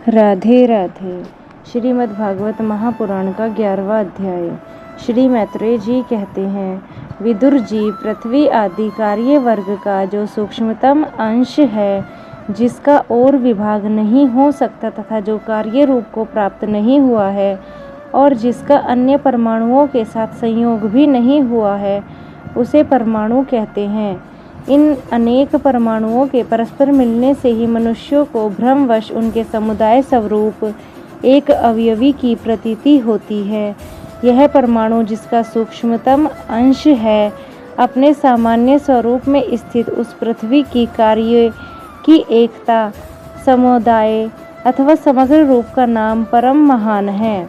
राधे राधे। श्रीमद् भागवत महापुराण का 11वां अध्याय। श्री मैत्रेय जी कहते हैं, विदुर जी, पृथ्वी आदि कार्य वर्ग का जो सूक्ष्मतम अंश है, जिसका और विभाग नहीं हो सकता तथा जो कार्य रूप को प्राप्त नहीं हुआ है और जिसका अन्य परमाणुओं के साथ संयोग भी नहीं हुआ है, उसे परमाणु कहते हैं। इन अनेक परमाणुओं के परस्पर मिलने से ही मनुष्यों को भ्रमवश उनके समुदाय स्वरूप एक अवयवी की प्रतीति होती है। यह परमाणु, जिसका सूक्ष्मतम अंश है, अपने सामान्य स्वरूप में स्थित उस पृथ्वी की कार्य की एकता, समुदाय अथवा समग्र रूप का नाम परम महान है।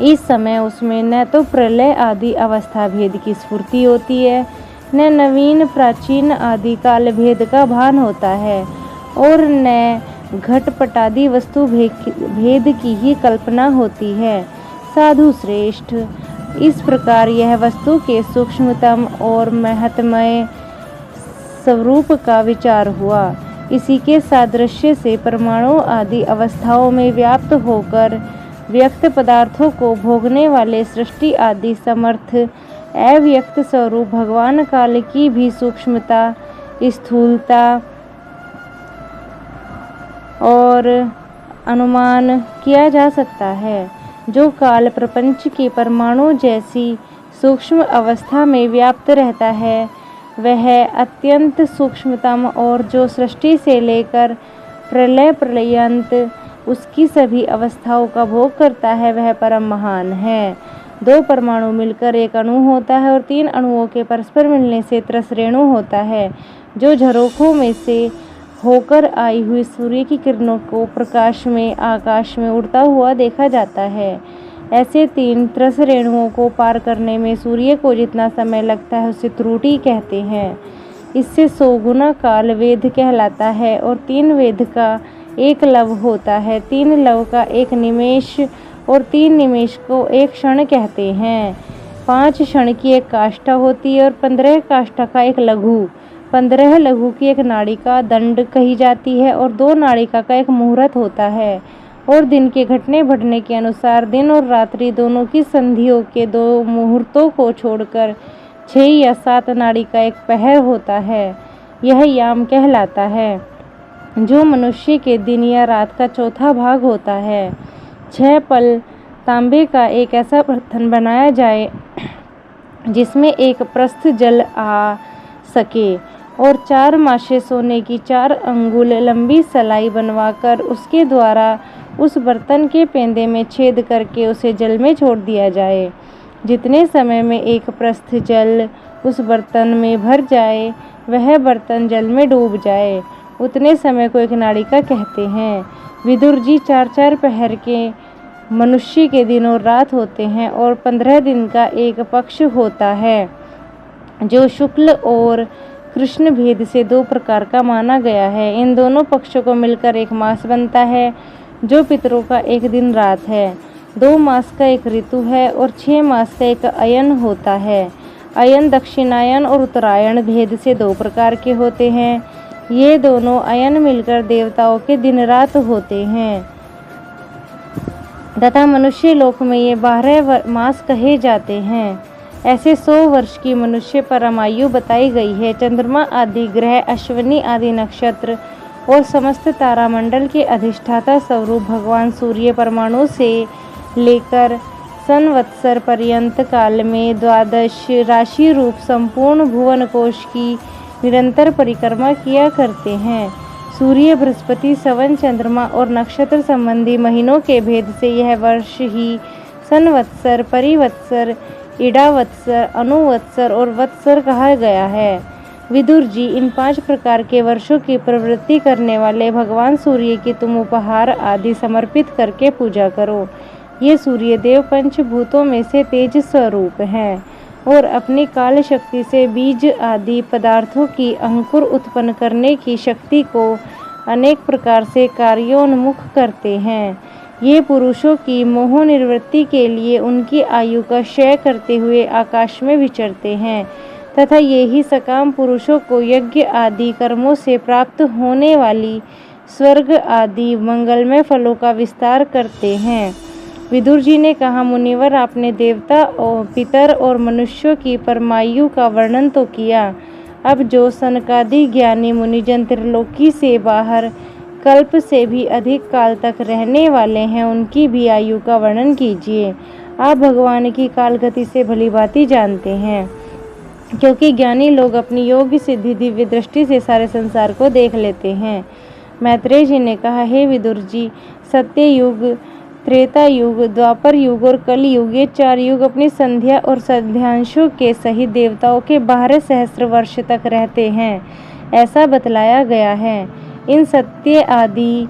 इस समय उसमें न तो प्रलय आदि अवस्था भेद की स्फूर्ति होती है, न नवीन प्राचीन आदि काल भेद का भान होता है और न घटपटादि वस्तु भेद की ही कल्पना होती है। साधु श्रेष्ठ, इस प्रकार यह वस्तु के सूक्ष्मतम और महत्मय स्वरूप का विचार हुआ। इसी के सादृश्य से परमाणु आदि अवस्थाओं में व्याप्त होकर व्यक्त पदार्थों को भोगने वाले सृष्टि आदि समर्थ अव्यक्त स्वरूप भगवान काल की भी सूक्ष्मता, स्थूलता और अनुमान किया जा सकता है। जो काल प्रपंच के परमाणु जैसी सूक्ष्म अवस्था में व्याप्त रहता है, वह अत्यंत सूक्ष्मतम, और जो सृष्टि से लेकर प्रलय पर्यंत उसकी सभी अवस्थाओं का भोग करता है, वह परम महान है। दो परमाणु मिलकर एक अणु होता है और तीन अणुओं के परस्पर मिलने से त्रसरेणु होता है। जो झरोखों में से होकर आई हुई सूर्य की किरणों को प्रकाश में आकाश में उड़ता हुआ देखा जाता है, ऐसे तीन त्रसरेणुओं को पार करने में सूर्य को जितना समय लगता है, उसे त्रुटि कहते हैं। इससे 100 गुना काल वेद कहलाता है और 3 वेद का एक लव होता है। 3 लव का एक निमेष और 3 निमेष को एक क्षण कहते हैं। 5 क्षण की एक काष्ठा होती है और 15 काष्ठा का एक लघु। 15 लघु की एक नाड़िका दंड कही जाती है और 2 नाड़िका का एक मुहूर्त होता है। और दिन के घटने बढ़ने के अनुसार दिन और रात्रि दोनों की संधियों के 2 मुहूर्तों को छोड़कर 6 या 7 नाड़ी का एक पहर होता है। यह याम कहलाता है, जो मनुष्य के दिन या रात का चौथा भाग होता है। 6 पल तांबे का एक ऐसा बर्तन बनाया जाए जिसमें एक प्रस्थ जल आ सके और 4 मासे सोने की 4 अंगुल लंबी सलाई बनवाकर उसके द्वारा उस बर्तन के पेंदे में छेद करके उसे जल में छोड़ दिया जाए। जितने समय में एक प्रस्थ जल उस बर्तन में भर जाए, वह बर्तन जल में डूब जाए, उतने समय को एक नाड़िका कहते हैं। विदुर जी, 4-4 पहर के मनुष्य के दिन और रात होते हैं और 15 दिन का एक पक्ष होता है, जो शुक्ल और कृष्ण भेद से 2 प्रकार का माना गया है। इन दोनों पक्षों को मिलकर एक मास बनता है, जो पितरों का एक दिन रात है। 2 मास का एक ऋतु है और 6 मास का एक अयन होता है। अयन दक्षिणायन और उत्तरायण भेद से 2 प्रकार के होते हैं। ये दोनों अयन मिलकर देवताओं के दिन रात होते हैं तथा मनुष्य लोक में ये 12 मास कहे जाते हैं। ऐसे 100 वर्ष की मनुष्य परमायु बताई गई है। चंद्रमा आदि ग्रह, अश्विनी आदि नक्षत्र और समस्त तारामंडल के अधिष्ठाता स्वरूप भगवान सूर्य परमाणु से लेकर संवत्सर पर्यंत काल में 12 राशि रूप संपूर्ण भुवन कोश की निरंतर परिक्रमा किया करते हैं। सूर्य, बृहस्पति, सवन, चंद्रमा और नक्षत्र संबंधी महीनों के भेद से यह वर्ष ही संवत्सर, परिवत्सर, इडावत्सर, अनुवत्सर और वत्सर कहा गया है। विदुर जी, इन 5 प्रकार के वर्षों की प्रवृत्ति करने वाले भगवान सूर्य की तुम उपहार आदि समर्पित करके पूजा करो। ये सूर्य देव पंचभूतों में से तेज स्वरूप हैं और अपनी काल शक्ति से बीज आदि पदार्थों की अंकुर उत्पन्न करने की शक्ति को अनेक प्रकार से कार्योन्मुख करते हैं। ये पुरुषों की मोह निवृत्ति के लिए उनकी आयु का क्षय करते हुए आकाश में विचरते हैं तथा ये ही सकाम पुरुषों को यज्ञ आदि कर्मों से प्राप्त होने वाली स्वर्ग आदि मंगलमय फलों का विस्तार करते हैं। विदुर जी ने कहा, मुनिवर, आपने देवता और पितर और मनुष्यों की परमायु का वर्णन तो किया, अब जो सनकादि ज्ञानी मुनिजन त्रिलोकी से बाहर कल्प से भी अधिक काल तक रहने वाले हैं, उनकी भी आयु का वर्णन कीजिए। आप भगवान की कालगति से भलीभांति जानते हैं, क्योंकि ज्ञानी लोग अपनी योग्य सिद्धि दिव्य दृष्टि से सारे संसार को देख लेते हैं। मैत्रेय जी ने कहा, हे विदुर जी, सत्य युग, त्रेता युग, द्वापर युग और कल युग, ये 4 युग अपनी संध्या और संध्यांशों के सहित देवताओं के 12 सहस्त्र वर्ष तक रहते हैं, ऐसा बतलाया गया है। इन सत्य आदि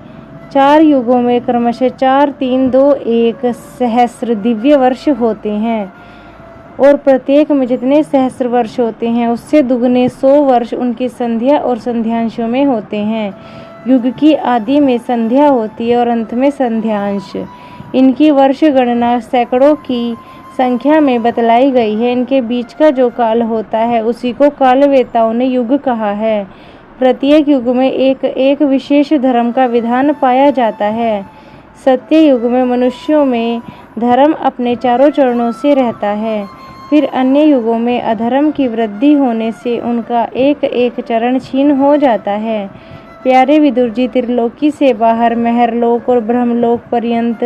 4 युगों में क्रमशः 4, 3, 2, 1 सहस्त्र दिव्य वर्ष होते हैं, और प्रत्येक में जितने सहस्त्र वर्ष होते हैं उससे दुगने 100 वर्ष उनकी संध्या और संध्यांशों में होते हैं। युग की आदि में संध्या होती है और अंत में संध्यांश। इनकी वर्ष गणना सैकड़ों की संख्या में बतलाई गई है। इनके बीच का जो काल होता है उसी को कालवेताओं ने युग कहा है। प्रत्येक युग में एक एक विशेष धर्म का विधान पाया जाता है। सत्य युग में मनुष्यों में धर्म अपने चारों चरणों से रहता है, फिर अन्य युगों में अधर्म की वृद्धि होने से उनका एक एक चरण छीन हो जाता है। प्यारे विदुर जी, त्रिलोकी से बाहर महरलोक और ब्रह्मलोक पर्यंत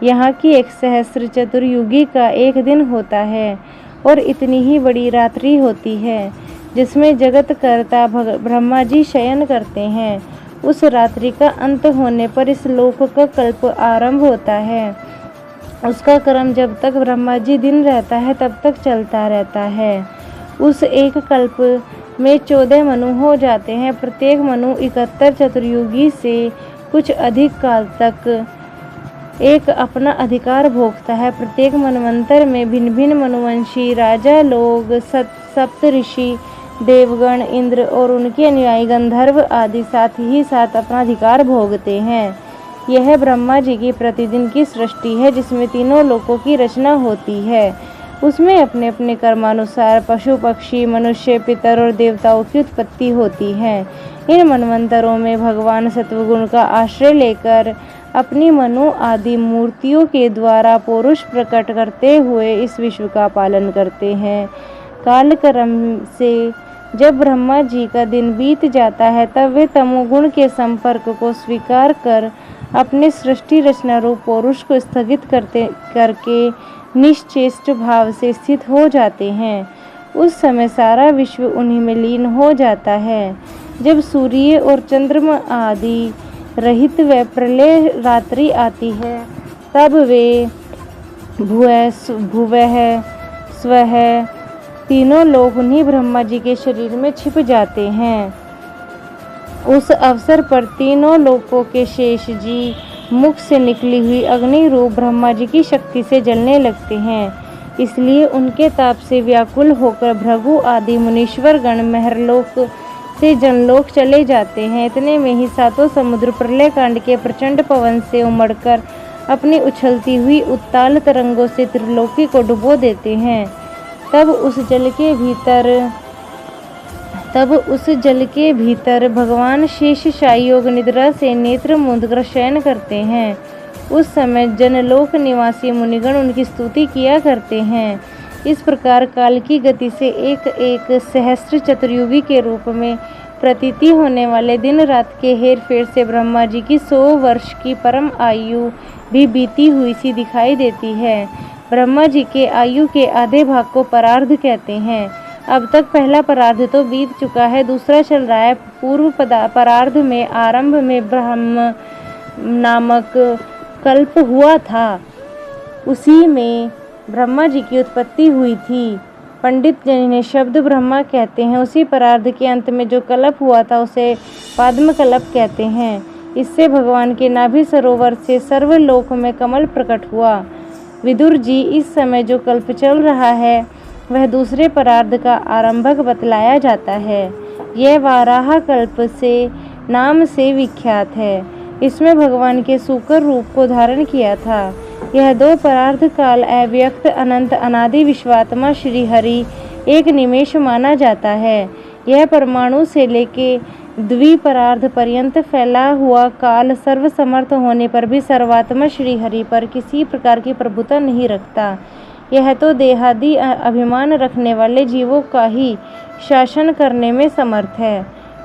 यहाँ की 1 सहस्त्र चतुर्युगी का एक दिन होता है, और इतनी ही बड़ी रात्रि होती है जिसमें जगत कर्ता ब्रह्मा जी शयन करते हैं। उस रात्रि का अंत होने पर इस लोक का कल्प आरंभ होता है। उसका क्रम जब तक ब्रह्मा जी दिन रहता है तब तक चलता रहता है। उस एक कल्प में 14 मनु हो जाते हैं। प्रत्येक मनु 71 चतुर्युगी से कुछ अधिक काल तक एक अपना अधिकार भोगता है। प्रत्येक मनवंतर में भिन्न भिन्न मनुवंशी राजा लोग, सप्त ऋषि, देवगण, इंद्र और उनके अनुयायी गंधर्व आदि साथ ही साथ अपना अधिकार भोगते हैं। यह ब्रह्मा जी की प्रतिदिन की सृष्टि है, जिसमें तीनों लोकों की रचना होती है। उसमें अपने अपने कर्मानुसार पशु, पक्षी, मनुष्य, पितर और देवताओं की उत्पत्ति होती है। इन मनवंतरों में भगवान सत्वगुण का आश्रय लेकर अपनी मनु आदि मूर्तियों के द्वारा पौरुष प्रकट करते हुए इस विश्व का पालन करते हैं। कालक्रम से जब ब्रह्मा जी का दिन बीत जाता है तब वे तमोगुण के संपर्क को स्वीकार कर अपने सृष्टि रचना रूप पौरुष को स्थगित करके निश्चेष्ट भाव से स्थित हो जाते हैं। उस समय सारा विश्व उन्हीं में लीन हो जाता है। जब सूर्य और चंद्रमा आदि रहित व प्रलय रात्रि आती है तब वे भुवः स्वः तीनों लोग उन्हीं ब्रह्मा जी के शरीर में छिप जाते हैं। उस अवसर पर तीनों लोकों के शेष जी मुख से निकली हुई अग्नि रूप ब्रह्मा जी की शक्ति से जलने लगते हैं। इसलिए उनके ताप से व्याकुल होकर भृगु आदि मुनीश्वर गण महरलोक से जनलोक चले जाते हैं। इतने में ही 7 समुद्र प्रलय कांड के प्रचंड पवन से उमड़कर अपनी उछलती हुई उत्ताल तरंगों से त्रिलोकी को डुबो देते हैं। तब उस जल के भीतर भगवान शेषशायी योग निद्रा से नेत्र मूंदकर शयन करते हैं। उस समय जनलोक निवासी मुनिगण उनकी स्तुति किया करते हैं। इस प्रकार काल की गति से एक एक सहस्त्र चतुर्युगी के रूप में प्रतीति होने वाले दिन रात के हेर फेर से ब्रह्मा जी की 100 वर्ष की परम आयु भी बीती हुई सी दिखाई देती है। ब्रह्मा जी के आयु के आधे भाग को परार्ध कहते हैं। अब तक पहला परार्ध तो बीत चुका है, दूसरा चल रहा है। पूर्व परार्ध में आरंभ में ब्रह्म नामक कल्प हुआ था, उसी में ब्रह्मा जी की उत्पत्ति हुई थी। पंडित जिन्हें शब्द ब्रह्मा कहते हैं, उसी परार्ध के अंत में जो कल्प हुआ था उसे पाद्म कल्प कहते हैं। इससे भगवान के नाभि सरोवर से सर्वलोक में कमल प्रकट हुआ। विदुर जी, इस समय जो कल्प चल रहा है वह दूसरे परार्ध का आरंभक बतलाया जाता है। यह वाराह कल्प से नाम से विख्यात है। इसमें भगवान के सूकर रूप को धारण किया था। यह 2 परार्ध काल अव्यक्त अनंत अनादि विश्वात्मा श्री हरि एक निमेष माना जाता है। यह परमाणु से लेके द्विपरार्ध पर्यंत फैला हुआ काल सर्वसमर्थ होने पर भी सर्वात्मा श्रीहरि पर किसी प्रकार की प्रभुता नहीं रखता। यह तो देहादि अभिमान रखने वाले जीवों का ही शासन करने में समर्थ है।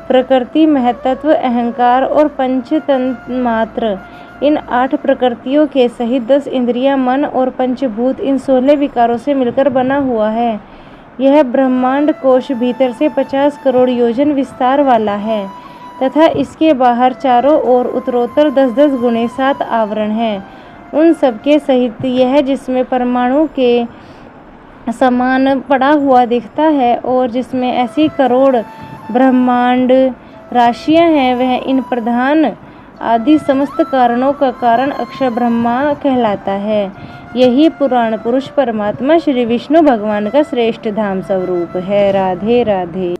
प्रकृति, महत्त्व, अहंकार और पंच तन्मात्र, इन 8 प्रकृतियों के सहित 10 इंद्रियां, मन और पंचभूत, इन 16 विकारों से मिलकर बना हुआ है। यह ब्रह्मांड कोश भीतर से 50 करोड़ योजन विस्तार वाला है तथा इसके बाहर चारों ओर उत्तरोत्तर 10-10 गुणे 7 आवरण हैं। उन सबके सहित यह जिसमें परमाणु के समान पड़ा हुआ दिखता है और जिसमें ऐसी करोड़ ब्रह्मांड राशियां हैं, वह इन प्रधान आदि समस्त कारणों का कारण अक्षर ब्रह्मा कहलाता है। यही पुराण पुरुष परमात्मा श्री विष्णु भगवान का श्रेष्ठ धाम स्वरूप है। राधे राधे।